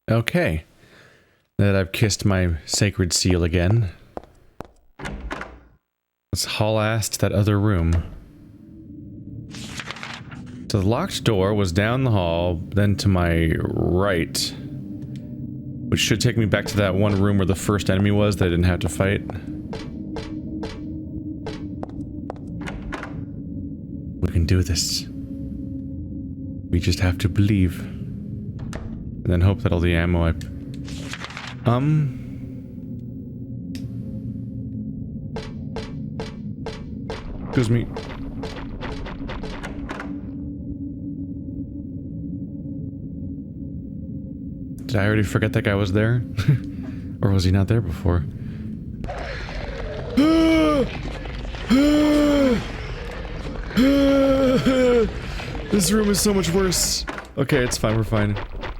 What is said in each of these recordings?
Okay. That I've kissed my sacred seal again. Let's haul ass to that other room. So the locked door was down the hall, then to my right. Which should take me back to that one room where the first enemy was that I didn't have to fight. We can do this. We just have to believe. And then hope that all the ammo I... Excuse me. Did I already forget that guy was there? Or was he not there before? This room is so much worse. Okay, it's fine, we're fine.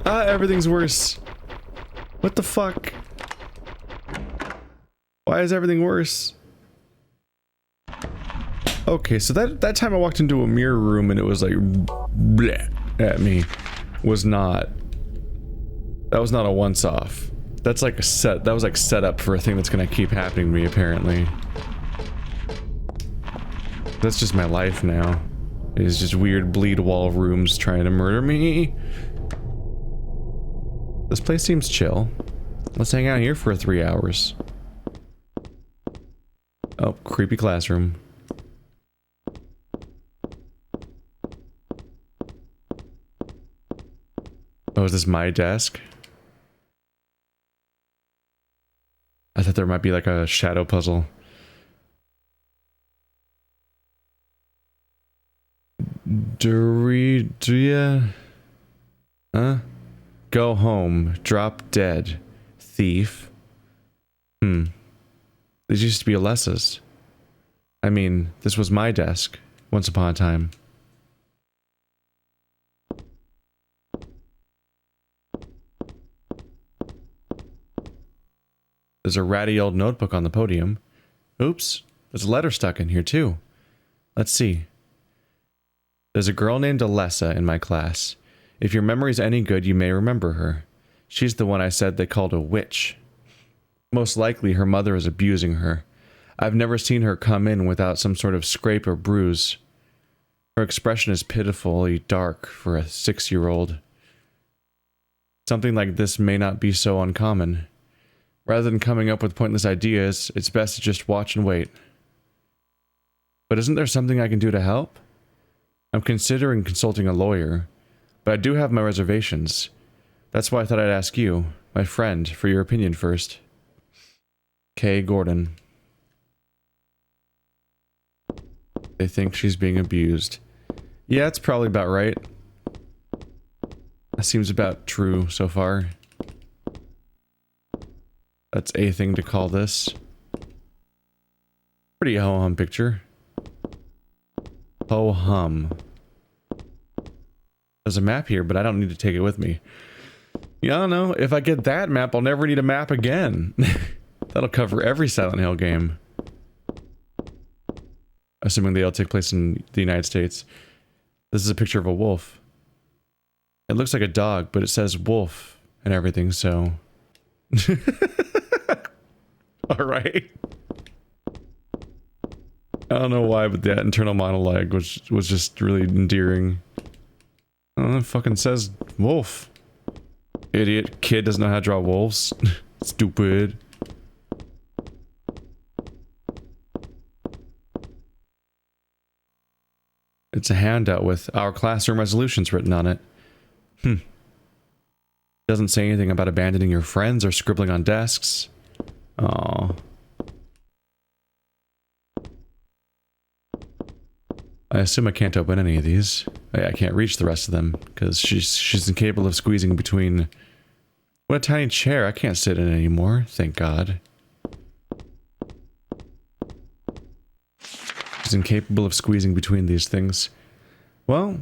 Everything's worse. What the fuck? Why is everything worse? Okay, so that time I walked into a mirror room and it was like bleh at me. That was not a once-off. That's like that was like set up for a thing that's gonna keep happening to me, apparently. That's just my life now. It's just weird bleed wall rooms trying to murder me. This place seems chill. Let's hang out here for 3 hours. Oh, creepy classroom. Oh, is this my desk? I thought there might be like a shadow puzzle. Duridia? Huh? Go home. Drop dead. Thief. These used to be Alessa's. I mean, this was my desk. Once upon a time. There's a ratty old notebook on the podium. Oops, there's a letter stuck in here too. Let's see. There's a girl named Alessa in my class. If your memory's any good, you may remember her. She's the one I said they called a witch. Most likely her mother is abusing her. I've never seen her come in without some sort of scrape or bruise. Her expression is pitifully dark for a 6-year-old. Something like this may not be so uncommon. Rather than coming up with pointless ideas, it's best to just watch and wait. But isn't there something I can do to help? I'm considering consulting a lawyer, but I do have my reservations. That's why I thought I'd ask you, my friend, for your opinion first. Kay Gordon. They think she's being abused. Yeah, it's probably about right. That seems about true so far. That's a thing to call this. Pretty ho-hum picture. Ho-hum. There's a map here, but I don't need to take it with me. Yeah, I don't know. If I get that map, I'll never need a map again. That'll cover every Silent Hill game. Assuming they all take place in the United States. This is a picture of a wolf. It looks like a dog, but it says wolf and everything, so... Alright. I don't know why, but that internal monologue was just really endearing. Oh, it fucking says wolf. Idiot kid doesn't know how to draw wolves. Stupid. It's a handout with our classroom resolutions written on it. Doesn't say anything about abandoning your friends or scribbling on desks. Aww. I assume I can't open any of these. I can't reach the rest of them, because she's incapable of squeezing between... What a tiny chair, I can't sit in it anymore, thank God. She's incapable of squeezing between these things. Well,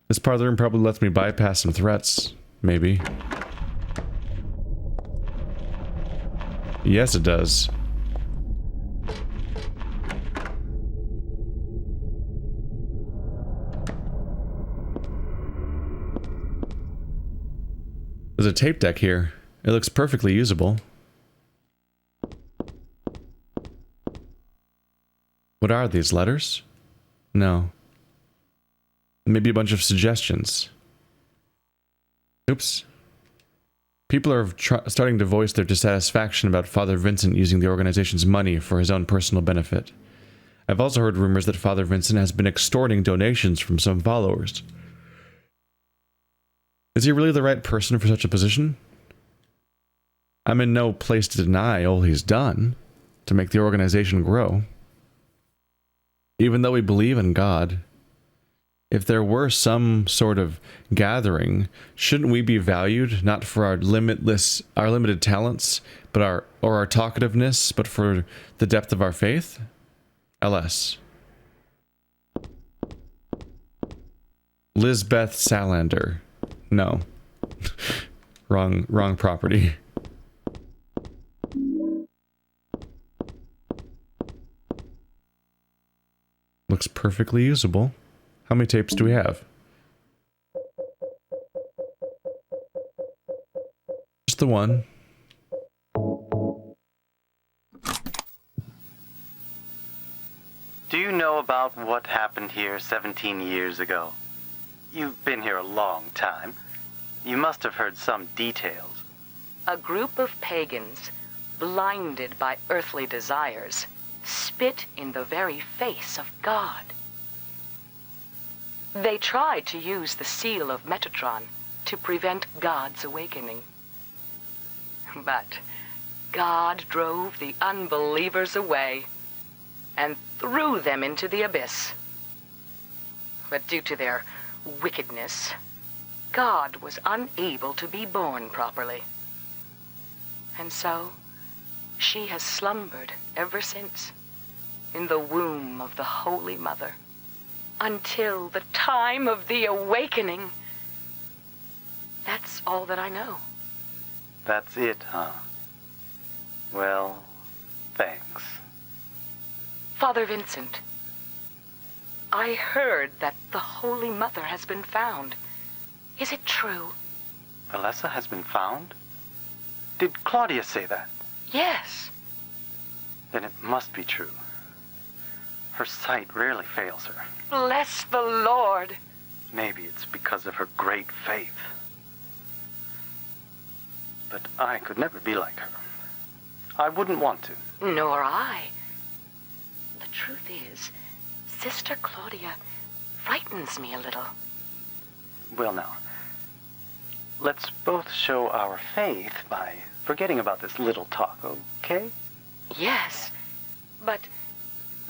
this part of the room probably lets me bypass some threats, maybe. Yes, it does. There's a tape deck here. It looks perfectly usable. What are these, letters? No. Maybe a bunch of suggestions. Oops. People are starting to voice their dissatisfaction about Father Vincent using the organization's money for his own personal benefit. I've also heard rumors that Father Vincent has been extorting donations from some followers. Is he really the right person for such a position? I'm in no place to deny all he's done to make the organization grow. Even though we believe in God, if there were some sort of gathering, shouldn't we be valued not for our limited talents, but our talkativeness, but for the depth of our faith? LS. Lisbeth Salander. No. wrong property. Looks perfectly usable. How many tapes do we have? Just the one. Do you know about what happened here 17 years ago? You've been here a long time. You must have heard some details. A group of pagans, blinded by earthly desires, spit in the very face of God. They tried to use the seal of Metatron to prevent God's awakening. But God drove the unbelievers away and threw them into the abyss. But due to their wickedness, God was unable to be born properly. And so, she has slumbered ever since, in the womb of the Holy Mother, until the time of the awakening. That's all that I know. That's it, huh? Well, thanks. Father Vincent, I heard that the Holy Mother has been found. Is it true? Alessa has been found? Did Claudia say that? Yes. Then it must be true. Her sight rarely fails her. Bless the Lord. Maybe it's because of her great faith. But I could never be like her. I wouldn't want to. Nor I. The truth is, Sister Claudia frightens me a little. Well, now, let's both show our faith by forgetting about this little talk, okay? Yes, but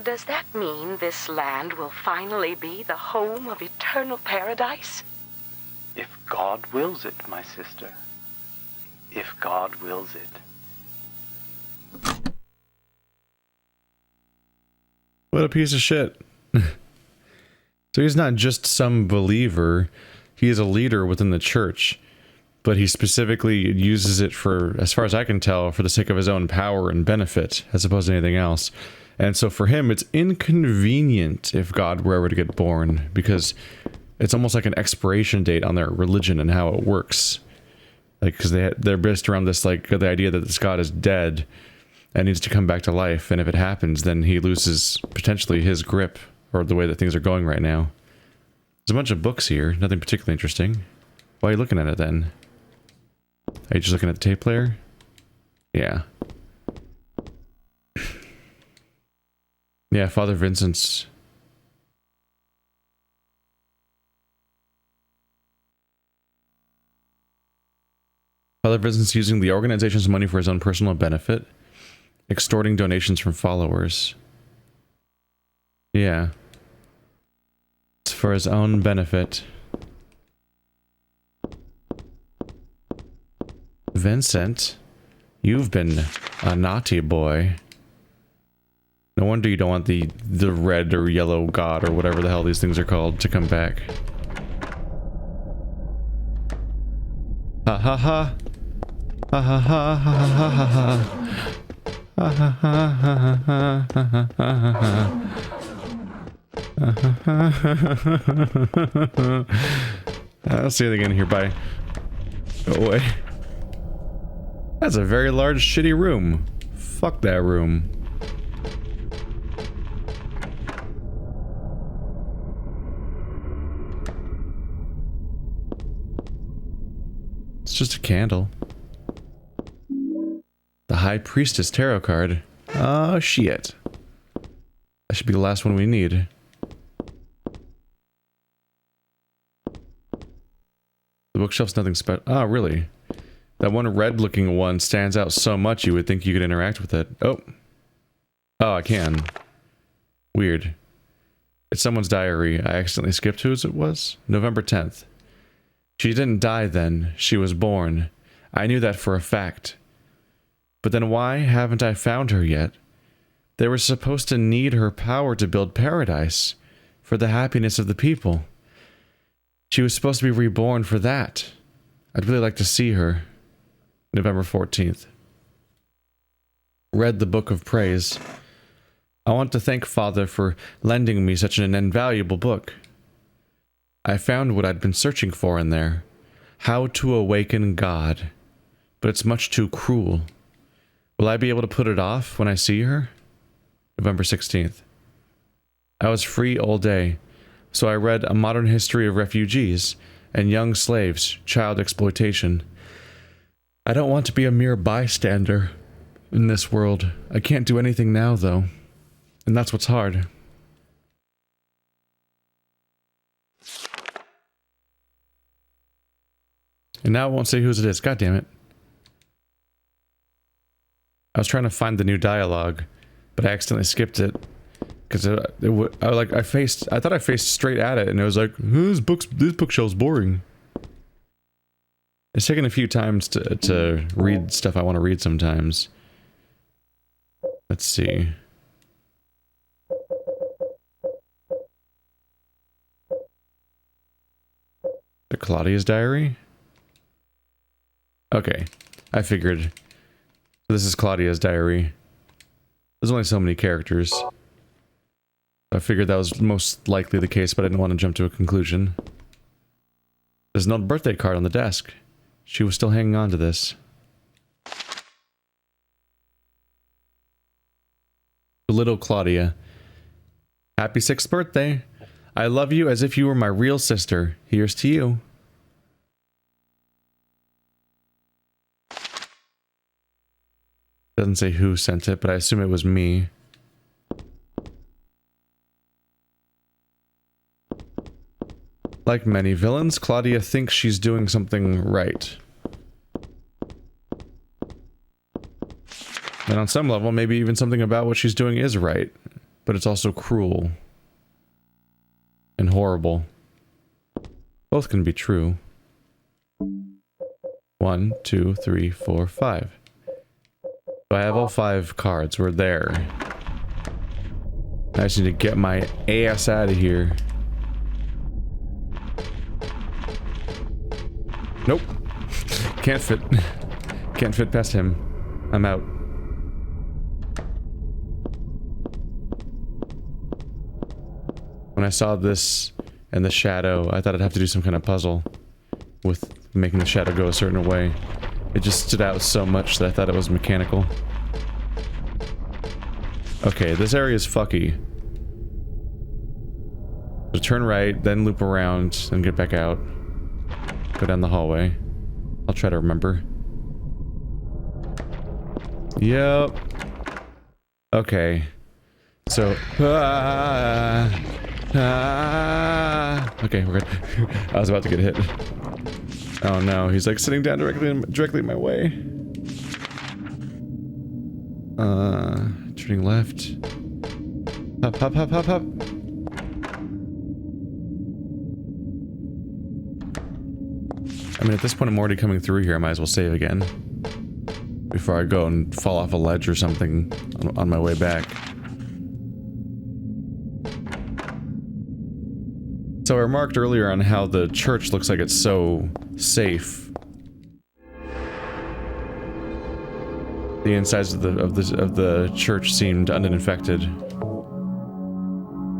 does that mean this land will finally be the home of eternal paradise? If God wills it, my sister. If God wills it. What a piece of shit. So he's not just some believer, he is a leader within the church, but he specifically uses it for, as far as I can tell, for the sake of his own power and benefit, as opposed to anything else. And so for him, it's inconvenient if God were ever to get born, because it's almost like an expiration date on their religion and how it works. Like, because they're based around this, like, the idea that this God is dead and needs to come back to life, and if it happens, then he loses potentially his grip, or the way that things are going right now. There's a bunch of books here, nothing particularly interesting. Why are you looking at it then? Are you just looking at the tape player? Yeah. Yeah, Father Vincent's... Father Vincent's using the organization's money for his own personal benefit, extorting donations from followers. Yeah. It's for his own benefit. Vincent, you've been a naughty boy. No wonder you don't want the red or yellow god or whatever the hell these things are called to come back. Ha ha ha. Ha ha ha ha ha ha ha. Ha ha ha ha ha ha ha ha. I'll see you again here. Bye. Go away. That's a very large, shitty room. Fuck that room. It's just a candle. The High Priestess Tarot card. Oh, shit. That should be the last one we need. The bookshelf's nothing special. Oh, really? That one red-looking one stands out so much you would think you could interact with it. Oh. Oh, I can. Weird. It's someone's diary. I accidentally skipped whose it was. November 10th. She didn't die then. She was born. I knew that for a fact. But then why haven't I found her yet? They were supposed to need her power to build paradise. For the happiness of the people. She was supposed to be reborn for that. I'd really like to see her. November 14th. Read the Book of Praise. I want to thank Father for lending me such an invaluable book. I found what I'd been searching for in there. How to awaken God. But it's much too cruel. Will I be able to put it off when I see her? November 16th. I was free all day, so I read A Modern History of Refugees and Young Slaves, Child Exploitation. I don't want to be a mere bystander in this world. I can't do anything now, though. And that's what's hard. And now it won't say whose it is. God damn it. I was trying to find the new dialogue, but I accidentally skipped it. Because I thought I faced straight at it, and it was like, this bookshelf's boring. It's taken a few times to read stuff I want to read sometimes. Let's see. The Claudia's diary? Okay, I figured. This is Claudia's diary. There's only so many characters. I figured that was most likely the case, but I didn't want to jump to a conclusion. There's an old birthday card on the desk. She was still hanging on to this. Little Claudia. Happy 6th birthday. I love you as if you were my real sister. Here's to you. Doesn't say who sent it, but I assume it was me. Like many villains, Claudia thinks she's doing something right. And on some level, maybe even something about what she's doing is right. But it's also cruel. And horrible. Both can be true. 1, 2, 3, 4, 5. So I have all 5 cards. We're there. I just need to get my ass out of here. Nope. Can't fit. Can't fit past him. I'm out. When I saw this and the shadow, I thought I'd have to do some kind of puzzle with making the shadow go a certain way. It just stood out so much that I thought it was mechanical. Okay, this area is fucky. So turn right, then loop around, and get back out. Go down the hallway. I'll try to remember. Yep. Okay. So... Okay, we're good. I was about to get hit. Oh no, he's like sitting down directly in my way. Turning left. Hop, hop, hop, hop, hop. I mean, at this point I'm already coming through here, I might as well save again. Before I go and fall off a ledge or something on my way back. So I remarked earlier on how the church looks like it's so safe. The insides of the church seemed uninfected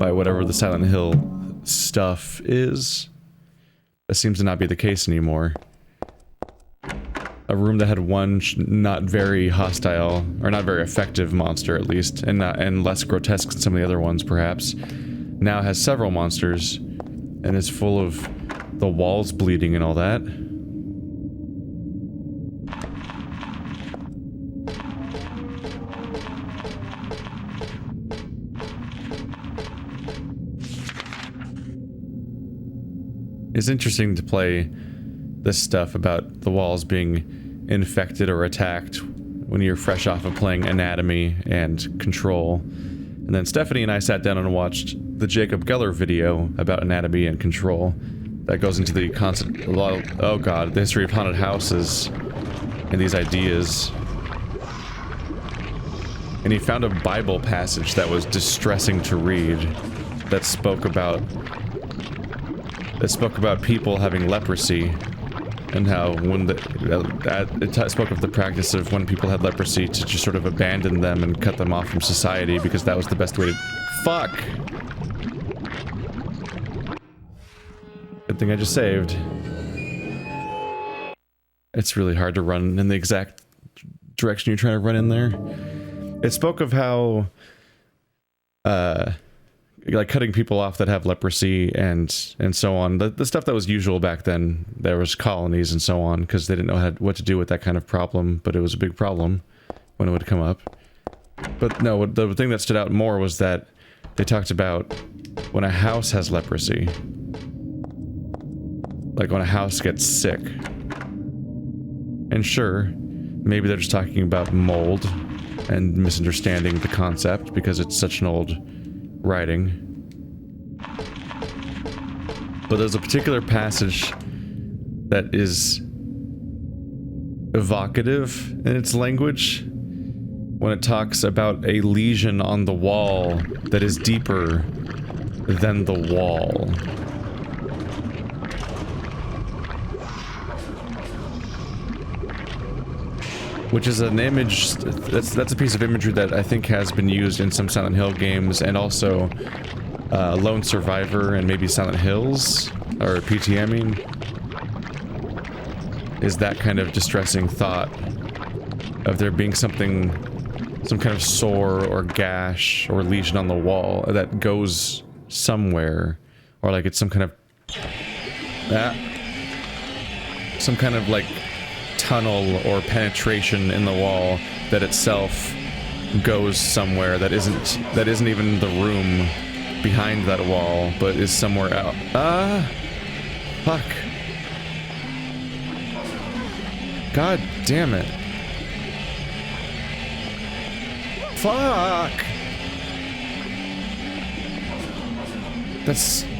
by whatever the Silent Hill stuff is. That seems to not be the case anymore. a room that had one not very hostile, or not very effective monster at least, and less grotesque than some of the other ones perhaps, now has several monsters, and is full of the walls bleeding and all that. It's interesting to play this stuff about the walls being infected or attacked when you're fresh off of playing Anatomy and Control. And then Stephanie and I sat down and watched the Jacob Geller video about Anatomy and Control that goes into the concept, oh god, the history of haunted houses and these ideas. And he found a Bible passage that was distressing to read that spoke about people having leprosy, and how when it spoke of the practice of when people had leprosy to just sort of abandon them and cut them off from society because that was the best way to... Fuck! Good thing I just saved. It's really hard to run in the exact direction you're trying to run in there. It spoke of how like cutting people off that have leprosy and so on. The stuff that was usual back then. There was colonies and so on because they didn't know what to do with that kind of problem, but it was a big problem when it would come up. But no, the thing that stood out more was that they talked about when a house has leprosy. Like when a house gets sick. And sure, maybe they're just talking about mold and misunderstanding the concept because it's such an old writing. But there's a particular passage that is evocative in its language when it talks about a lesion on the wall that is deeper than the wall. Which is an image, that's a piece of imagery that I think has been used in some Silent Hill games, and also Lone Survivor and maybe Silent Hills, or PT, I mean, is that kind of distressing thought of there being something, some kind of sore or gash or lesion on the wall that goes somewhere, or like it's some kind of, some kind of like tunnel or penetration in the wall that itself goes somewhere that isn't even the room behind that wall, but is somewhere out. Fuck. God damn it. Fuck.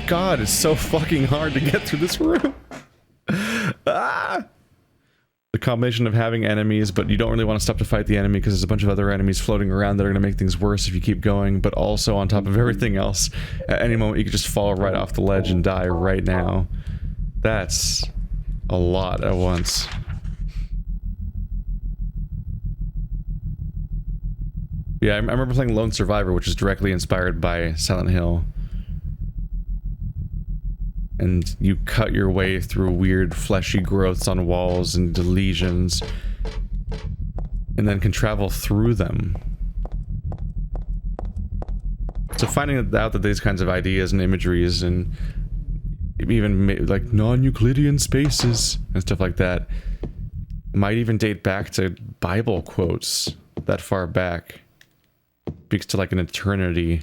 God, it's so fucking hard to get through this room. The combination of having enemies, but you don't really want to stop to fight the enemy because there's a bunch of other enemies floating around that are going to make things worse if you keep going, but also on top of everything else, at any moment you could just fall right off the ledge and die right now. That's a lot at once. Yeah, I remember playing Lone Survivor, which is directly inspired by Silent Hill. And you cut your way through weird fleshy growths on walls and lesions, and then can travel through them. So finding out that these kinds of ideas and imageries and even like non-Euclidean spaces and stuff like that might even date back to Bible quotes that far back. Speaks to like an eternity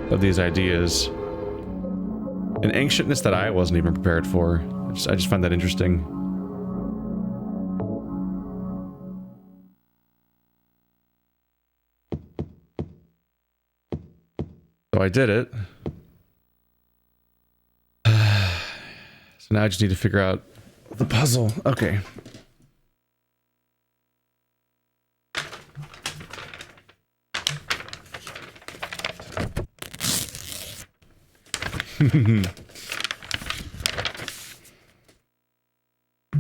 of these ideas. An ancientness that I wasn't even prepared for. I just find that interesting. So I did it. So now I just need to figure out the puzzle. Okay.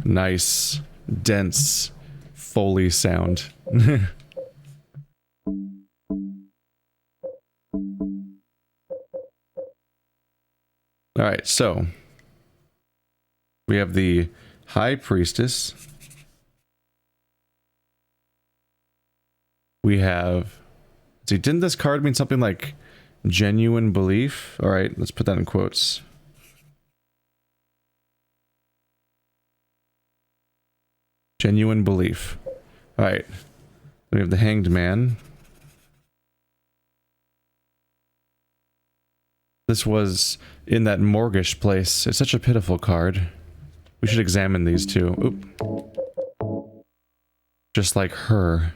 Nice, dense Foley sound. Alright, so we have the High Priestess. We have... See, didn't this card mean something like genuine belief? Alright, let's put that in quotes. Genuine belief. Alright. We have the Hanged Man. This was in that mortgage place. It's such a pitiful card. We should examine these two. Oop. Just like her.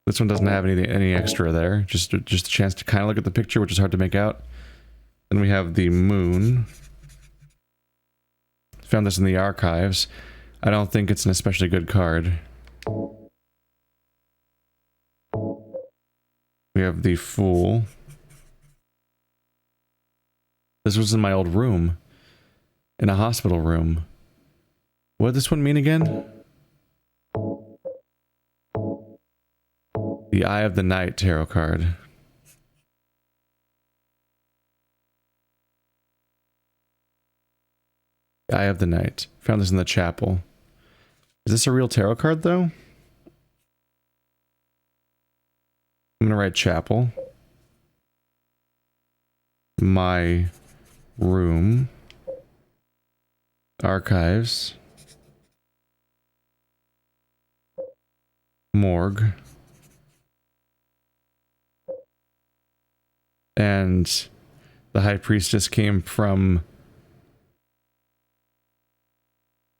This one doesn't have any extra there. Just a chance to kind of look at the picture, which is hard to make out. Then we have the moon. Found this in the archives. I don't think it's an especially good card. We have the Fool. This was in my old room. In a hospital room. What did this one mean again? The Eye of the Night tarot card. The Eye of the Night. Found this in the chapel. Is this a real tarot card, though? I'm gonna write chapel. My room. Archives. Morgue. And the High Priestess came from...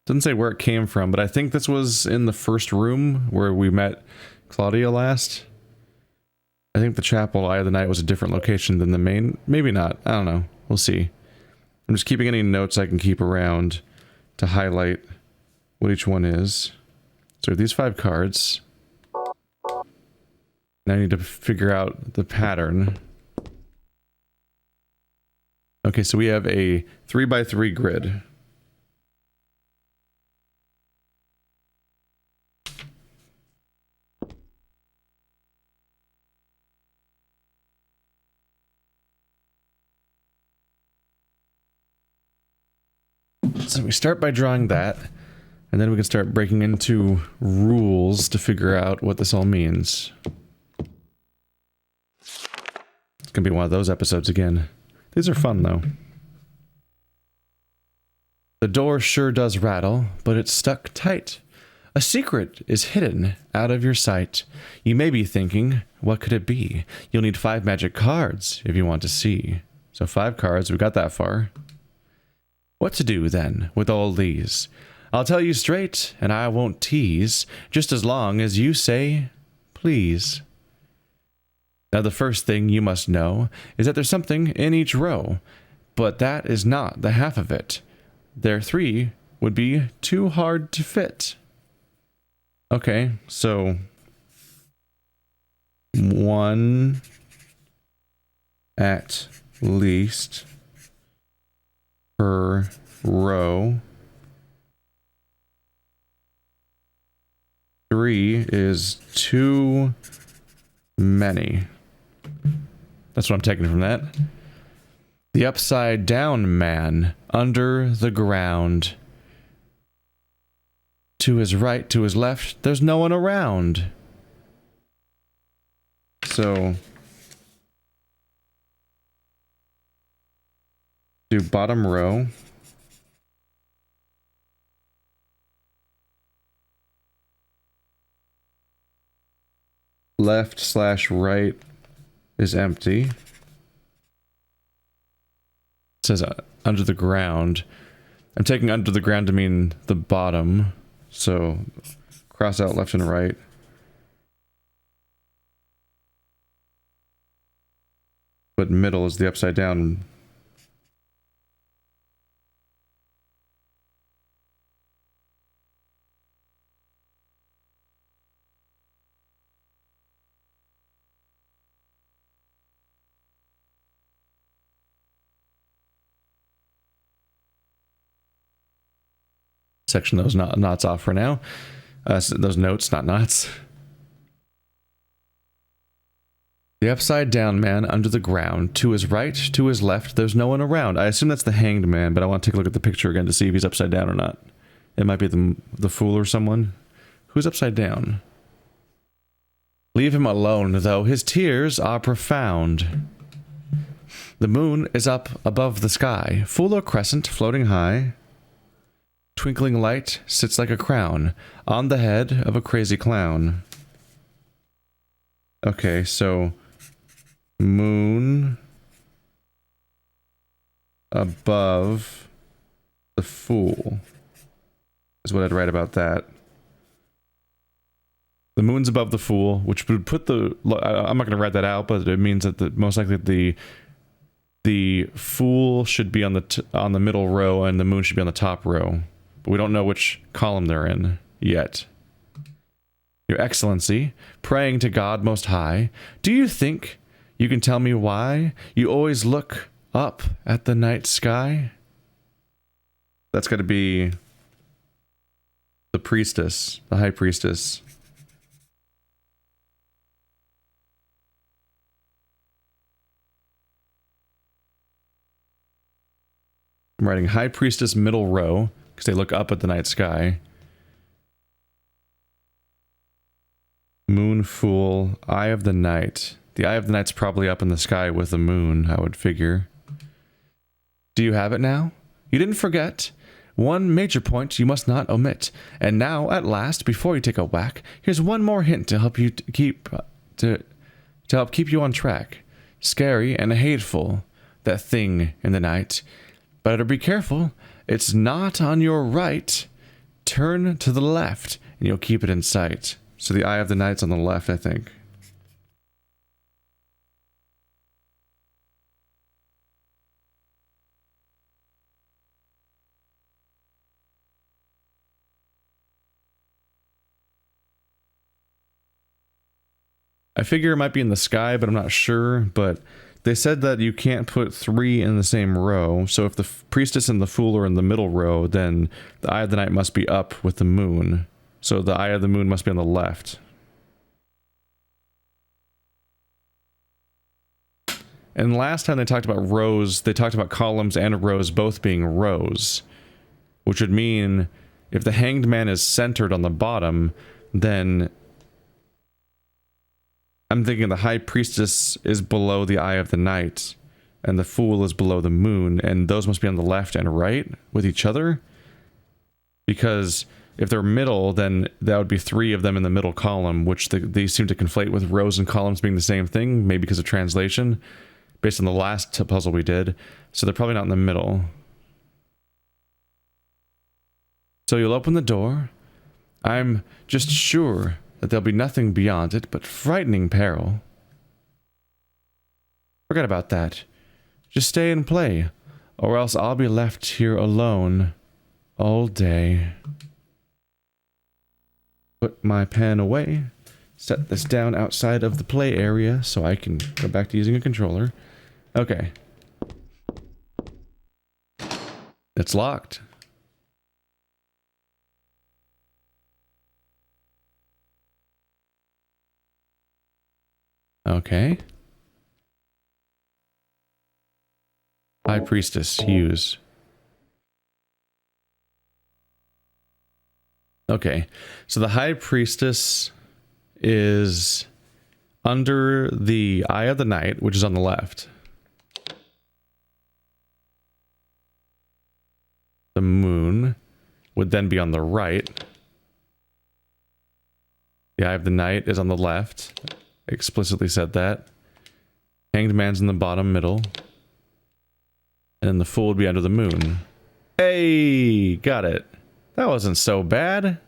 Doesn't say where it came from, but I think this was in the first room where we met Claudia last. I think the chapel, Eye of the Night, was a different location than the main. Maybe not. I don't know. We'll see. I'm just keeping any notes I can keep around to highlight what each one is. So these 5 cards. Now I need to figure out the pattern. Okay, so we have a 3x3 grid. So we start by drawing that, and then we can start breaking into rules to figure out what this all means. It's gonna be one of those episodes again. These are fun, though. The door sure does rattle, but it's stuck tight. A secret is hidden out of your sight. You may be thinking, what could it be? You'll need 5 magic cards if you want to see. So 5 cards, we got that far. What to do, then, with all these? I'll tell you straight, and I won't tease, just as long as you say, please. Now the first thing you must know is that there's something in each row, but that is not the half of it. There 3 would be too hard to fit. Okay, so 1 at least per row. 3 is too many. That's what I'm taking from that. The upside down man under the ground. To his right, to his left, there's no one around. So do bottom row. Left/right is empty. It says under the ground. I'm taking under the ground to mean the bottom. So cross out left and right. But middle is the upside down. Section those knots off for now. Those notes, not knots. The upside down man under the ground. To his right, to his left, there's no one around. I assume that's the hanged man, but I want to take a look at the picture again to see if he's upside down or not. It might be the fool or someone. Who's upside down? Leave him alone, though. His tears are profound. The moon is up above the sky. Full or crescent, floating high. Twinkling light sits like a crown on the head of a crazy clown. Okay, so... moon above the fool is what I'd write about that. The moon's above the fool, which would put the... I'm not going to write that out, but it means that most likely the fool should be on the middle row and the moon should be on the top row. But we don't know which column they're in yet. Your Excellency, praying to God Most High, do you think you can tell me why you always look up at the night sky? That's got to be the priestess, the high priestess. I'm writing high priestess middle row because they look up at the night sky. Moon fool, eye of the night. The eye of the night's probably up in the sky with the moon, I would figure. Do you have it now? You didn't forget? One major point you must not omit. And now, at last, before you take a whack, here's one more hint to help you keep you on track. Scary and hateful, that thing in the night. Better be careful. It's not on your right. Turn to the left, and you'll keep it in sight. So the eye of the night's on the left, I think. I figure it might be in the sky, but I'm not sure. But they said that you can't put 3 in the same row. So if the priestess and the fool are in the middle row, then the eye of the night must be up with the moon. So the eye of the moon must be on the left. And last time they talked about rows, they talked about columns and rows both being rows. Which would mean if the hanged man is centered on the bottom, then I'm thinking the high priestess is below the eye of the night, and the fool is below the moon, and those must be on the left and right with each other. Because if they're middle, then that would be 3 of them in the middle column, which they seem to conflate with rows and columns being the same thing, maybe because of translation, based on the last puzzle we did. So they're probably not in the middle. So you'll open the door. I'm just sure that there'll be nothing beyond it but frightening peril. Forget about that. Just stay and play, or else I'll be left here alone all day. Put my pen away. Set this down outside of the play area so I can go back to using a controller. Okay. It's locked. Okay. High Priestess, use. Okay, so the High Priestess is under the Eye of the Night, which is on the left. The moon would then be on the right. The Eye of the Night is on the left. Explicitly said that. Hanged Man's in the bottom middle. And then the Fool would be under the moon. Hey! Got it. That wasn't so bad.